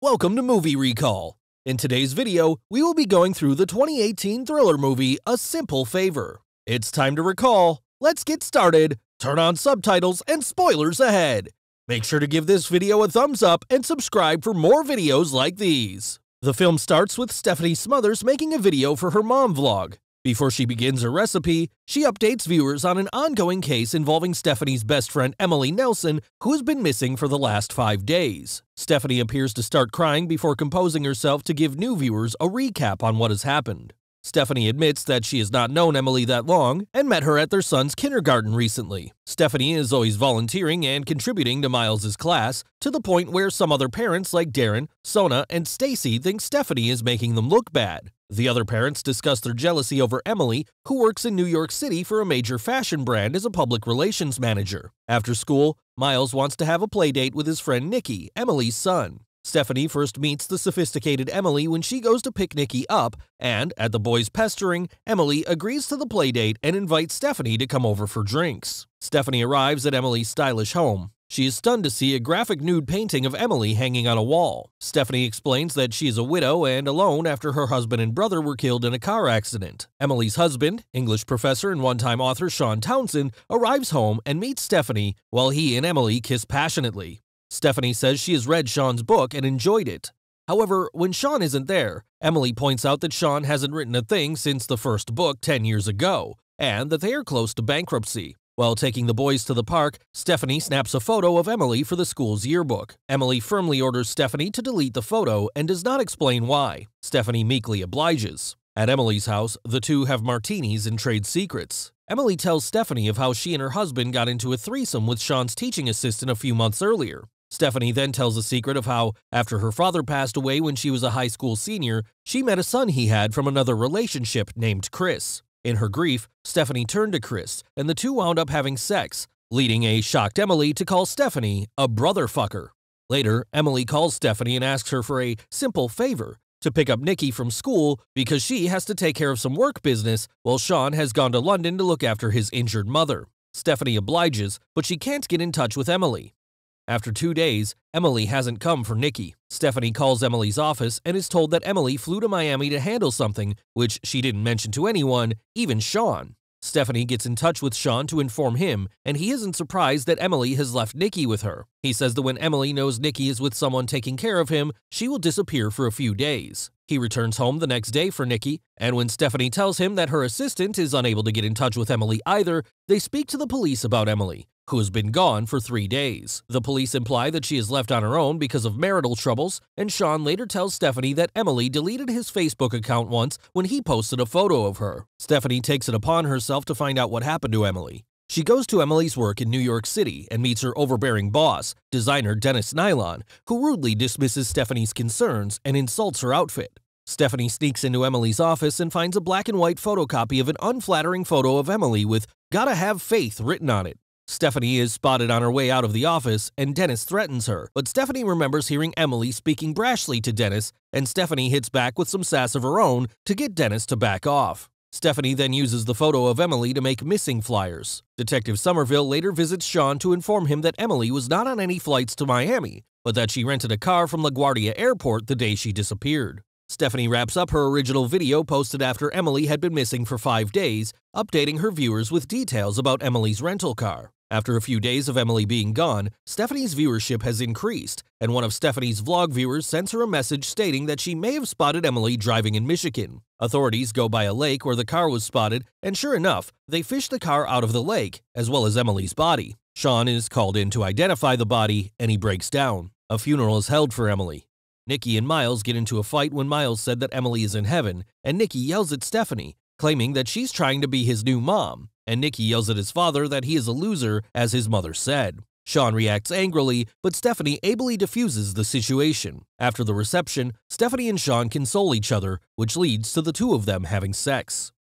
Welcome to Movie Recall. In today's video, we will be going through the 2018 thriller movie, A Simple Favor. It's time to recall. Let's get started. Turn on subtitles and spoilers ahead. Make sure to give this video a thumbs up and subscribe for more videos like these. The film starts with Stephanie Smothers making a video for her mom vlog. Before she begins her recipe, she updates viewers on an ongoing case involving Stephanie's best friend Emily Nelson, who has been missing for the last 5 days. Stephanie appears to start crying before composing herself to give new viewers a recap on what has happened. Stephanie admits that she has not known Emily that long and met her at their son's kindergarten recently. Stephanie is always volunteering and contributing to Miles' class, to the point where some other parents like Darren, Sona, and Stacy think Stephanie is making them look bad. The other parents discuss their jealousy over Emily, who works in New York City for a major fashion brand as a public relations manager. After school, Miles wants to have a play date with his friend Nikki, Emily's son. Stephanie first meets the sophisticated Emily when she goes to pick Nikki up, and, at the boys' pestering, Emily agrees to the playdate and invites Stephanie to come over for drinks. Stephanie arrives at Emily's stylish home. She is stunned to see a graphic nude painting of Emily hanging on a wall. Stephanie explains that she is a widow and alone after her husband and brother were killed in a car accident. Emily's husband, English professor and one-time author Sean Townsend, arrives home and meets Stephanie while he and Emily kiss passionately. Stephanie says she has read Sean's book and enjoyed it. However, when Sean isn't there, Emily points out that Sean hasn't written a thing since the first book 10 years ago, and that they are close to bankruptcy. While taking the boys to the park, Stephanie snaps a photo of Emily for the school's yearbook. Emily firmly orders Stephanie to delete the photo and does not explain why. Stephanie meekly obliges. At Emily's house, the two have martinis and trade secrets. Emily tells Stephanie of how she and her husband got into a threesome with Sean's teaching assistant a few months earlier. Stephanie then tells a secret of how, after her father passed away when she was a high school senior, she met a son he had from another relationship named Chris. In her grief, Stephanie turned to Chris, and the two wound up having sex, leading a shocked Emily to call Stephanie a brother fucker. Later, Emily calls Stephanie and asks her for a simple favor, to pick up Nikki from school because she has to take care of some work business while Sean has gone to London to look after his injured mother. Stephanie obliges, but she can't get in touch with Emily. After 2 days, Emily hasn't come for Nikki. Stephanie calls Emily's office and is told that Emily flew to Miami to handle something, which she didn't mention to anyone, even Sean. Stephanie gets in touch with Sean to inform him, and he isn't surprised that Emily has left Nikki with her. He says that when Emily knows Nikki is with someone taking care of him, she will disappear for a few days. He returns home the next day for Nikki, and when Stephanie tells him that her assistant is unable to get in touch with Emily either, they speak to the police about Emily, who has been gone for 3 days. The police imply that she is left on her own because of marital troubles, and Sean later tells Stephanie that Emily deleted his Facebook account once when he posted a photo of her. Stephanie takes it upon herself to find out what happened to Emily. She goes to Emily's work in New York City and meets her overbearing boss, designer Dennis Nylon, who rudely dismisses Stephanie's concerns and insults her outfit. Stephanie sneaks into Emily's office and finds a black and white photocopy of an unflattering photo of Emily with "Gotta have faith" written on it. Stephanie is spotted on her way out of the office, and Dennis threatens her, but Stephanie remembers hearing Emily speaking brashly to Dennis, and Stephanie hits back with some sass of her own to get Dennis to back off. Stephanie then uses the photo of Emily to make missing flyers. Detective Somerville later visits Sean to inform him that Emily was not on any flights to Miami, but that she rented a car from LaGuardia Airport the day she disappeared. Stephanie wraps up her original video posted after Emily had been missing for 5 days, updating her viewers with details about Emily's rental car. After a few days of Emily being gone, Stephanie's viewership has increased, and one of Stephanie's vlog viewers sends her a message stating that she may have spotted Emily driving in Michigan. Authorities go by a lake where the car was spotted, and sure enough, they fish the car out of the lake, as well as Emily's body. Sean is called in to identify the body, and he breaks down. A funeral is held for Emily. Nikki and Miles get into a fight when Miles said that Emily is in heaven, and Nikki yells at Stephanie, claiming that she's trying to be his new mom, and Nikki yells at his father that he is a loser, as his mother said. Sean reacts angrily, but Stephanie ably diffuses the situation. After the reception, Stephanie and Sean console each other, which leads to the two of them having sex.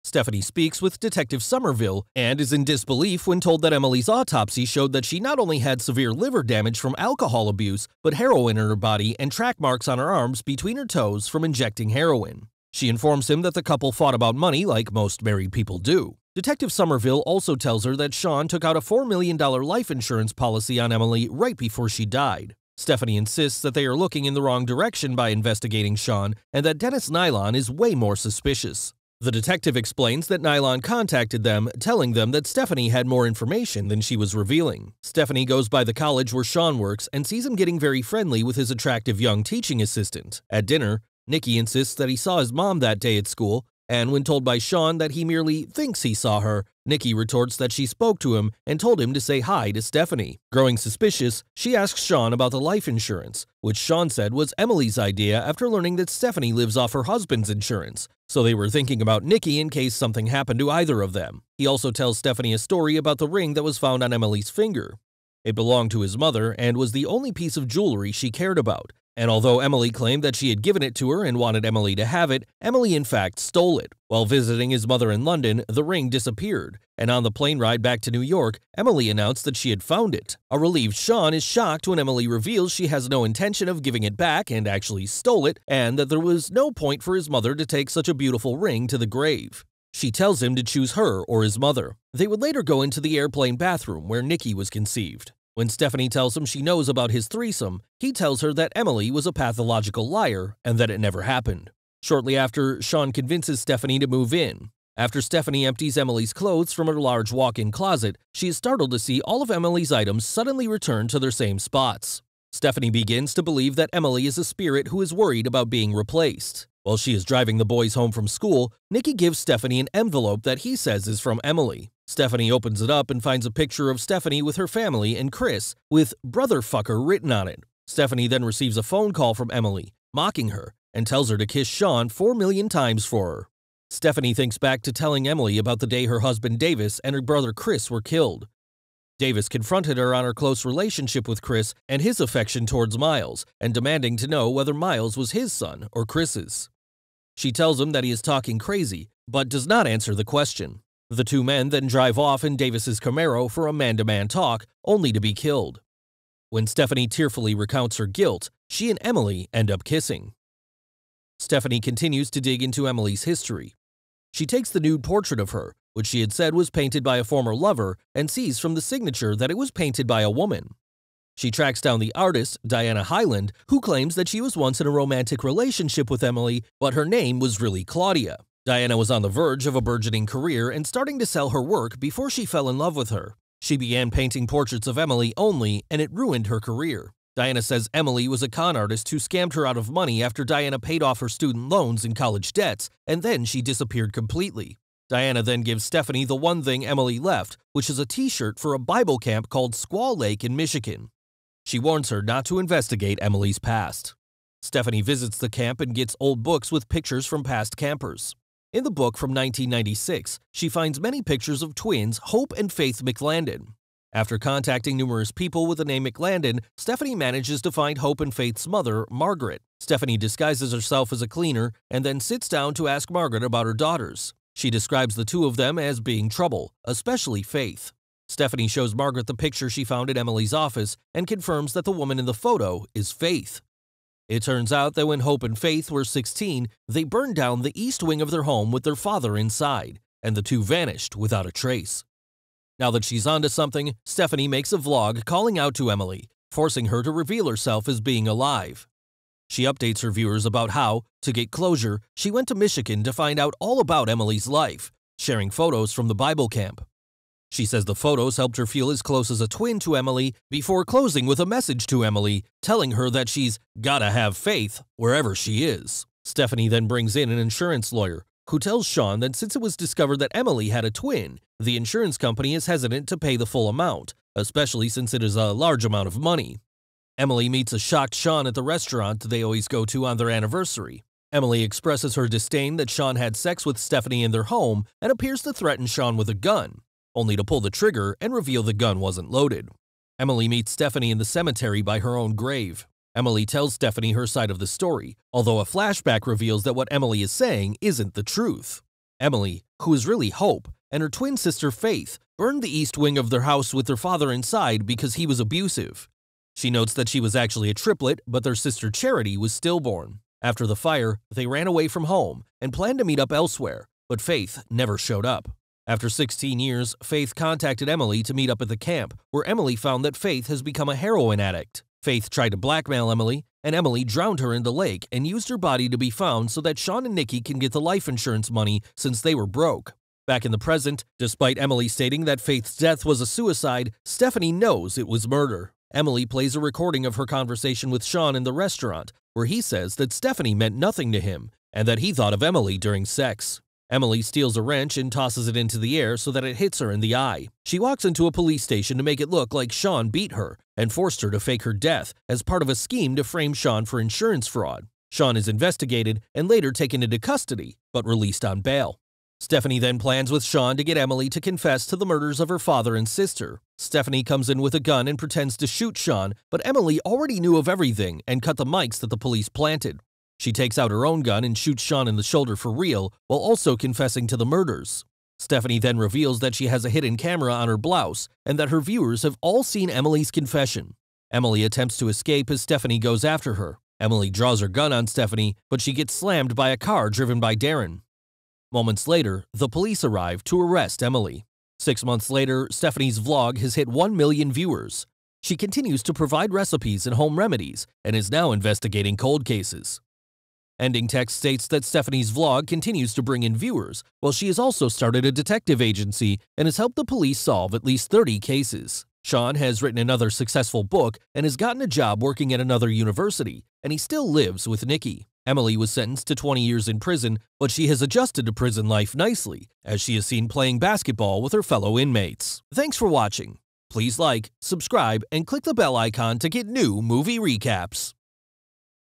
Stephanie speaks with Detective Somerville and is in disbelief when told that Emily's autopsy showed that she not only had severe liver damage from alcohol abuse, but heroin in her body and track marks on her arms between her toes from injecting heroin. She informs him that the couple fought about money like most married people do. Detective Somerville also tells her that Sean took out a $4 million life insurance policy on Emily right before she died. Stephanie insists that they are looking in the wrong direction by investigating Sean and that Dennis Nylon is way more suspicious. The detective explains that Nylon contacted them, telling them that Stephanie had more information than she was revealing. Stephanie goes by the college where Sean works and sees him getting very friendly with his attractive young teaching assistant. At dinner, Nikki insists that he saw his mom that day at school, and when told by Sean that he merely thinks he saw her, Nikki retorts that she spoke to him and told him to say hi to Stephanie. Growing suspicious, she asks Sean about the life insurance, which Sean said was Emily's idea after learning that Stephanie lives off her husband's insurance, so they were thinking about Nikki in case something happened to either of them. He also tells Stephanie a story about the ring that was found on Emily's finger. It belonged to his mother and was the only piece of jewelry she cared about. And although Emily claimed that she had given it to her and wanted Emily to have it, Emily in fact stole it. While visiting his mother in London, the ring disappeared, and on the plane ride back to New York, Emily announced that she had found it. A relieved Sean is shocked when Emily reveals she has no intention of giving it back and actually stole it, and that there was no point for his mother to take such a beautiful ring to the grave. She tells him to choose her or his mother. They would later go into the airplane bathroom where Nikki was conceived. When Stephanie tells him she knows about his threesome, he tells her that Emily was a pathological liar and that it never happened. Shortly after, Sean convinces Stephanie to move in. After Stephanie empties Emily's clothes from her large walk-in closet, she is startled to see all of Emily's items suddenly return to their same spots. Stephanie begins to believe that Emily is a spirit who is worried about being replaced. While she is driving the boys home from school, Nikki gives Stephanie an envelope that he says is from Emily. Stephanie opens it up and finds a picture of Stephanie with her family and Chris, with "Brother Fucker" written on it. Stephanie then receives a phone call from Emily, mocking her, and tells her to kiss Sean 4 million times for her. Stephanie thinks back to telling Emily about the day her husband Davis and her brother Chris were killed. Davis confronted her on her close relationship with Chris and his affection towards Miles, and demanding to know whether Miles was his son or Chris's. She tells him that he is talking crazy, but does not answer the question. The two men then drive off in Davis's Camaro for a man-to-man talk, only to be killed. When Stephanie tearfully recounts her guilt, she and Emily end up kissing. Stephanie continues to dig into Emily's history. She takes the nude portrait of her, which she had said was painted by a former lover, and sees from the signature that it was painted by a woman. She tracks down the artist, Diana Hyland, who claims that she was once in a romantic relationship with Emily, but her name was really Claudia. Diana was on the verge of a burgeoning career and starting to sell her work before she fell in love with her. She began painting portraits of Emily only, and it ruined her career. Diana says Emily was a con artist who scammed her out of money after Diana paid off her student loans and college debts, and then she disappeared completely. Diana then gives Stephanie the one thing Emily left, which is a t-shirt for a Bible camp called Squaw Lake in Michigan. She warns her not to investigate Emily's past. Stephanie visits the camp and gets old books with pictures from past campers. In the book from 1996, she finds many pictures of twins Hope and Faith McLandon. After contacting numerous people with the name McLandon, Stephanie manages to find Hope and Faith's mother, Margaret. Stephanie disguises herself as a cleaner and then sits down to ask Margaret about her daughters. She describes the two of them as being trouble, especially Faith. Stephanie shows Margaret the picture she found at Emily's office and confirms that the woman in the photo is Faith. It turns out that when Hope and Faith were 16, they burned down the east wing of their home with their father inside, and the two vanished without a trace. Now that she's onto something, Stephanie makes a vlog calling out to Emily, forcing her to reveal herself as being alive. She updates her viewers about how, to get closure, she went to Michigan to find out all about Emily's life, sharing photos from the Bible camp. She says the photos helped her feel as close as a twin to Emily before closing with a message to Emily, telling her that she's gotta have faith wherever she is. Stephanie then brings in an insurance lawyer, who tells Sean that since it was discovered that Emily had a twin, the insurance company is hesitant to pay the full amount, especially since it is a large amount of money. Emily meets a shocked Sean at the restaurant they always go to on their anniversary. Emily expresses her disdain that Sean had sex with Stephanie in their home and appears to threaten Sean with a gun, only to pull the trigger and reveal the gun wasn't loaded. Emily meets Stephanie in the cemetery by her own grave. Emily tells Stephanie her side of the story, although a flashback reveals that what Emily is saying isn't the truth. Emily, who is really Hope, and her twin sister Faith burned the east wing of their house with their father inside because he was abusive. She notes that she was actually a triplet, but their sister Charity was stillborn. After the fire, they ran away from home and planned to meet up elsewhere, but Faith never showed up. After 16 years, Faith contacted Emily to meet up at the camp, where Emily found that Faith has become a heroin addict. Faith tried to blackmail Emily, and Emily drowned her in the lake and used her body to be found so that Sean and Nikki can get the life insurance money since they were broke. Back in the present, despite Emily stating that Faith's death was a suicide, Stephanie knows it was murder. Emily plays a recording of her conversation with Sean in the restaurant, where he says that Stephanie meant nothing to him and that he thought of Emily during sex. Emily steals a wrench and tosses it into the air so that it hits her in the eye. She walks into a police station to make it look like Sean beat her and forced her to fake her death as part of a scheme to frame Sean for insurance fraud. Sean is investigated and later taken into custody, but released on bail. Stephanie then plans with Sean to get Emily to confess to the murders of her father and sister. Stephanie comes in with a gun and pretends to shoot Sean, but Emily already knew of everything and cut the mics that the police planted. She takes out her own gun and shoots Sean in the shoulder for real, while also confessing to the murders. Stephanie then reveals that she has a hidden camera on her blouse and that her viewers have all seen Emily's confession. Emily attempts to escape as Stephanie goes after her. Emily draws her gun on Stephanie, but she gets slammed by a car driven by Darren. Moments later, the police arrive to arrest Emily. 6 months later, Stephanie's vlog has hit 1 million viewers. She continues to provide recipes and home remedies and is now investigating cold cases. Ending text states that Stephanie's vlog continues to bring in viewers, while she has also started a detective agency and has helped the police solve at least 30 cases. Sean has written another successful book and has gotten a job working at another university, and he still lives with Nikki. Emily was sentenced to 20 years in prison, but she has adjusted to prison life nicely, as she is seen playing basketball with her fellow inmates. Thanks for watching. Please like, subscribe, and click the bell icon to get new movie recaps.